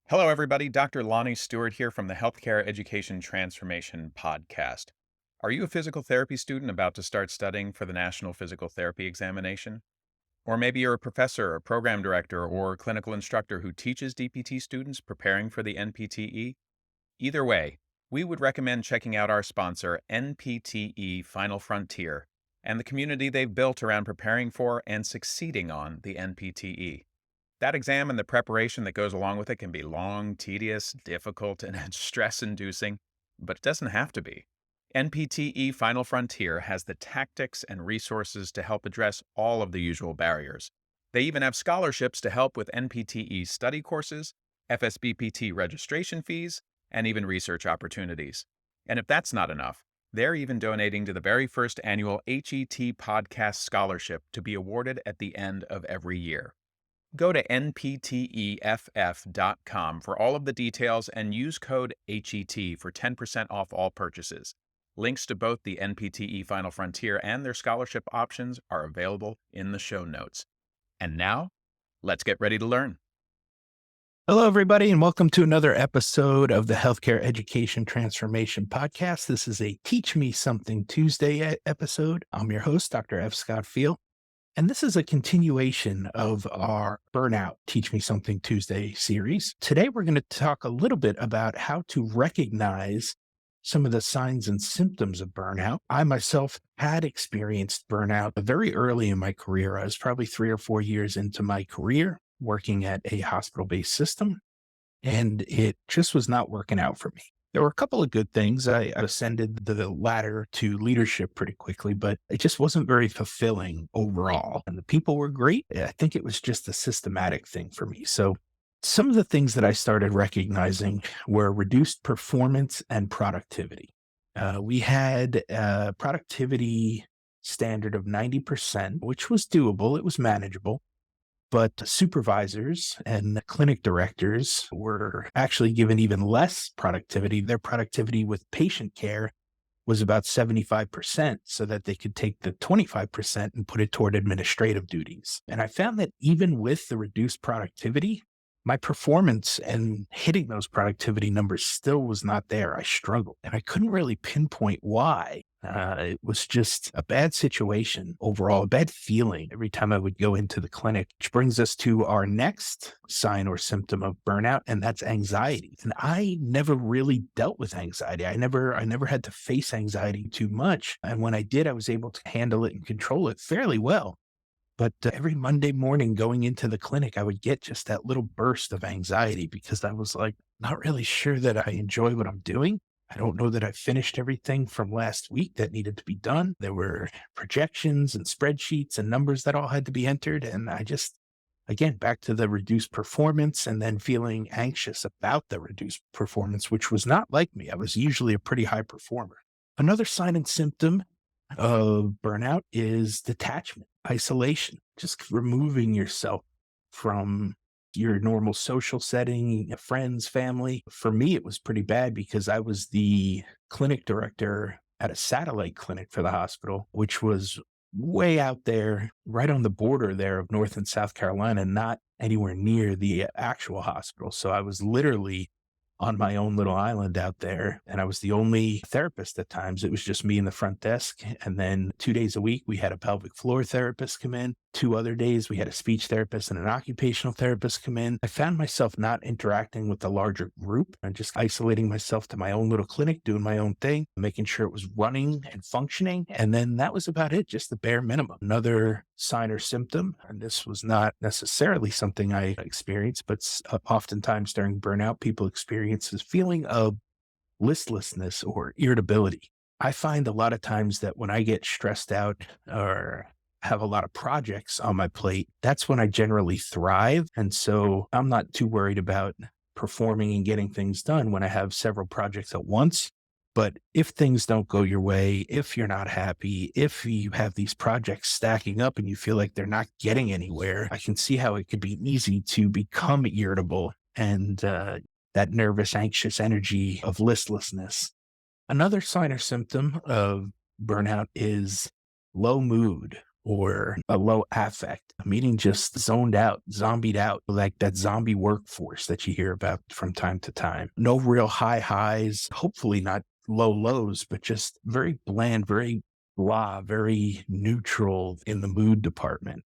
Hello, everybody. Dr. Lonnie Stewart here from the Healthcare Education Transformation Podcast. Are you a physical therapy student about to start studying for the National Physical Therapy Examination? Or maybe you're a professor, a program director, or clinical instructor who teaches DPT students preparing for the NPTE? Either way, we would recommend checking out our sponsor, NPTE Final Frontier, and the community they've built around preparing for and succeeding on the NPTE. That exam and the preparation that goes along with it can be long, tedious, difficult, and stress inducing, but it doesn't have to be. NPTE Final Frontier has the tactics and resources to help address all of the usual barriers. They even have scholarships to help with NPTE study courses, FSBPT registration fees, and even research opportunities. And if that's not enough, they're even donating to the very first annual HET Podcast Scholarship to be awarded at the end of every year. Go to npteff.com for all of the details and use code HET for 10% off all purchases. Links to both the NPTE Final Frontier and their scholarship options are available in the show notes. And now, let's get ready to learn. Hello, everybody, and welcome to another episode of the Healthcare Education Transformation Podcast. This is a Teach Me Something Tuesday episode. I'm your host, Dr. F. Scott Field, and this is a continuation of our Burnout Teach Me Something Tuesday series. Today, we're going to talk a little bit about how to recognize some of the signs and symptoms of burnout. I myself had experienced burnout very early in my career. I was probably 3 or 4 years into my career working at a hospital-based system, and it just was not working out for me. There were a couple of good things. I ascended the ladder to leadership pretty quickly, but it just wasn't very fulfilling overall. And the people were great. I think it was just a systematic thing for me. So some of the things that I started recognizing were reduced performance and productivity. We had a productivity standard of 90%, which was doable. It was manageable. But supervisors and clinic directors were actually given even less productivity. Their productivity with patient care was about 75% so that they could take the 25% and put it toward administrative duties. And I found that even with the reduced productivity, my performance and hitting those productivity numbers still was not there. I struggled and I couldn't really pinpoint why. It was just a bad situation overall, a bad feeling every time I would go into the clinic, which brings us to our next sign or symptom of burnout, and that's anxiety. And I never really dealt with anxiety. I never had to face anxiety too much. And when I did, I was able to handle it and control it fairly well. But every Monday morning going into the clinic, I would get just that little burst of anxiety because I was like, not really sure that I enjoy what I'm doing. I don't know that I finished everything from last week that needed to be done. There were projections and spreadsheets and numbers that all had to be entered. And I just, again, back to the reduced performance and then feeling anxious about the reduced performance, which was not like me. I was usually a pretty high performer. Another sign and symptom of burnout is detachment, isolation, just removing yourself from your normal social setting, friends, family. For me, it was pretty bad because I was the clinic director at a satellite clinic for the hospital, which was way out there, right on the border there of North and South Carolina, not anywhere near the actual hospital. So I was literally on my own little island out there. And I was the only therapist at times. It was just me in the front desk. And then 2 days a week, we had a pelvic floor therapist come in. 2 other days, we had a speech therapist and an occupational therapist come in. I found myself not interacting with the larger group and just isolating myself to my own little clinic, doing my own thing, making sure it was running and functioning. And then that was about it, just the bare minimum. Another sign or symptom, and this was not necessarily something I experienced, but oftentimes during burnout, people experience this feeling of listlessness or irritability. I find a lot of times that when I get stressed out or have a lot of projects on my plate, that's when I generally thrive. And so I'm not too worried about performing and getting things done when I have several projects at once. But if things don't go your way, if you're not happy, if you have these projects stacking up and you feel like they're not getting anywhere, I can see how it could be easy to become irritable and that nervous, anxious energy of listlessness. Another sign or symptom of burnout is low mood or a low affect, meaning just zoned out, zombied out, like that zombie workforce that you hear about from time to time. No real high highs, hopefully not low lows, but just very bland, very blah, very neutral in the mood department.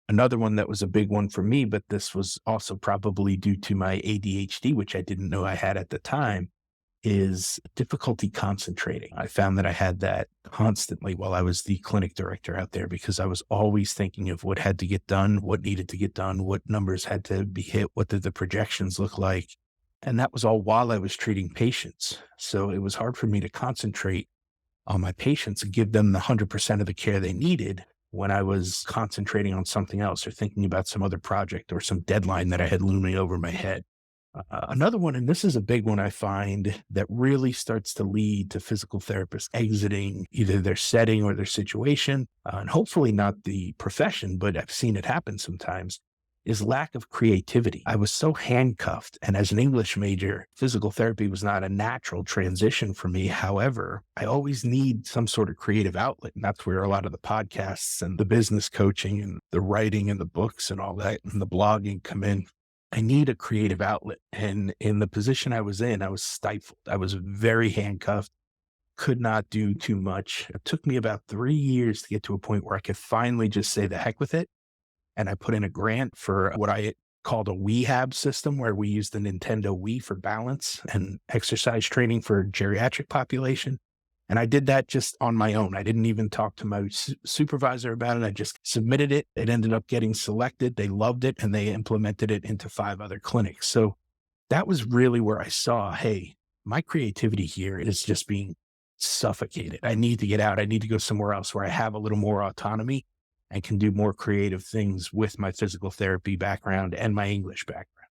Another one that was a big one for me, but this was also probably due to my ADHD, which I didn't know I had at the time, is difficulty concentrating. I found that I had that constantly while I was the clinic director out there because I was always thinking of what had to get done, what needed to get done, what numbers had to be hit, what did the projections look like. And that was all while I was treating patients. So it was hard for me to concentrate on my patients and give them the 100% of the care they needed when I was concentrating on something else or thinking about some other project or some deadline that I had looming over my head. Another one, and this is a big one I find that really starts to lead to physical therapists exiting either their setting or their situation, and hopefully not the profession, but I've seen it happen sometimes, is lack of creativity. I was so handcuffed, and as an English major, physical therapy was not a natural transition for me. However, I always need some sort of creative outlet, and that's where a lot of the podcasts and the business coaching and the writing and the books and all that and the blogging come in. I need a creative outlet. And in the position I was in, I was stifled. I was very handcuffed, could not do too much. It took me about 3 years to get to a point where I could finally just say the heck with it. And I put in a grant for what I called a rehab system, where we used the Nintendo Wii for balance and exercise training for geriatric population. And I did that just on my own. I didn't even talk to my supervisor about it. I just submitted it. It ended up getting selected. They loved it and they implemented it into 5 other clinics. So that was really where I saw, hey, my creativity here is just being suffocated. I need to get out. I need to go somewhere else where I have a little more autonomy and can do more creative things with my physical therapy background and my English background.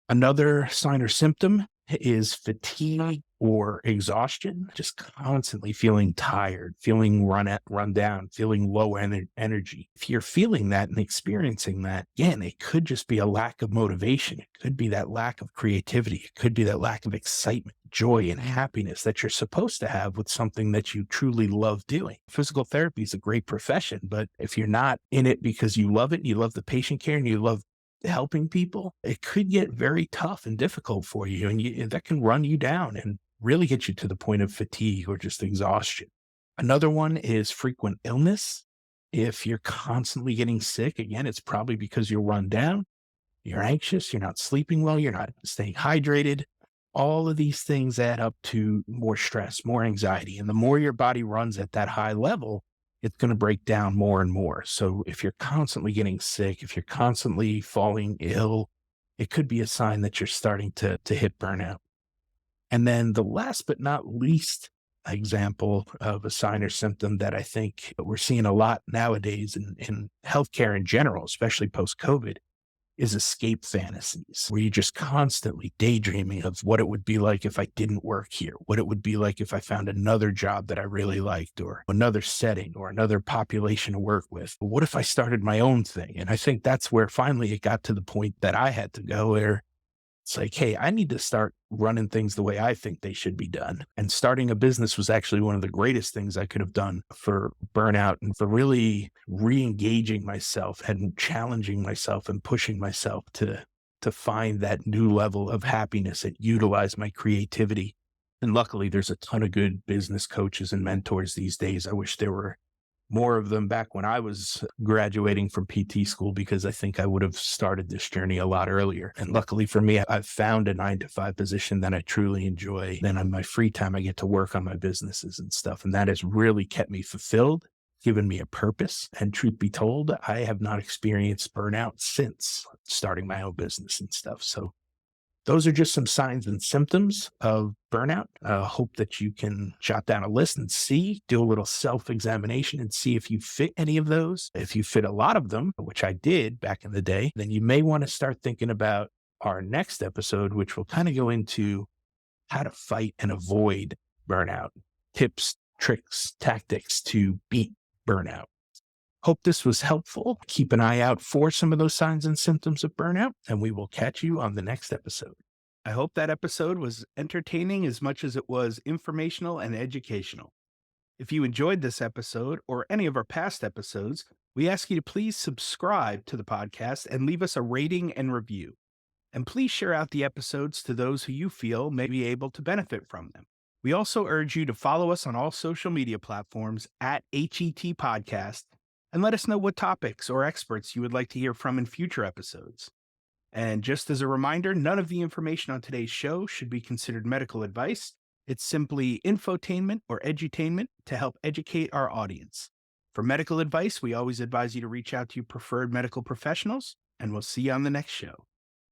Another sign or symptom is fatigue or exhaustion, just constantly feeling tired, feeling run down, feeling low energy. If you're feeling that and experiencing that, again, it could just be a lack of motivation. It could be that lack of creativity. It could be that lack of excitement, joy, and happiness that you're supposed to have with something that you truly love doing. Physical therapy is a great profession, but if you're not in it because you love it, you love the patient care, and you love helping people, it could get very tough and difficult for you. And that can run you down and really get you to the point of fatigue or just exhaustion. Another one is frequent illness. If you're constantly getting sick, again, it's probably because you're run down, you're anxious, you're not sleeping well, you're not staying hydrated. All of these things add up to more stress, more anxiety. And the more your body runs at that high level, it's going to break down more and more. So if you're constantly getting sick, if you're constantly falling ill, it could be a sign that you're starting to hit burnout. And then the last but not least example of a sign or symptom that I think we're seeing a lot nowadays in healthcare in general, especially post COVID, is escape fantasies, where you're just constantly daydreaming of what it would be like if I didn't work here, what it would be like if I found another job that I really liked, or another setting, or another population to work with. What if I started my own thing? And I think that's where finally it got to the point that I had to go, where it's like, hey, I need to start running things the way I think they should be done. And starting a business was actually one of the greatest things I could have done for burnout and for really re-engaging myself and challenging myself and pushing myself to find that new level of happiness and utilize my creativity. And luckily, there's a ton of good business coaches and mentors these days. I wish there were more of them back when I was graduating from PT school, because I think I would have started this journey a lot earlier. And luckily for me, I've found a 9 to 5 position that I truly enjoy. Then on my free time, I get to work on my businesses and stuff. And that has really kept me fulfilled, given me a purpose. And truth be told, I have not experienced burnout since starting my own business and stuff. So those are just some signs and symptoms of burnout. Hope that you can jot down a list and do a little self-examination and see if you fit any of those. If you fit a lot of them, which I did back in the day, then you may want to start thinking about our next episode, which will kind of go into how to fight and avoid burnout, tips, tricks, tactics to beat burnout. Hope this was helpful. Keep an eye out for some of those signs and symptoms of burnout, and we will catch you on the next episode. I hope that episode was entertaining as much as it was informational and educational. If you enjoyed this episode or any of our past episodes, we ask you to please subscribe to the podcast and leave us a rating and review. And please share out the episodes to those who you feel may be able to benefit from them. We also urge you to follow us on all social media platforms at HET Podcast and let us know what topics or experts you would like to hear from in future episodes. And just as a reminder, none of the information on today's show should be considered medical advice. It's simply infotainment or edutainment to help educate our audience. For medical advice, we always advise you to reach out to your preferred medical professionals, and we'll see you on the next show.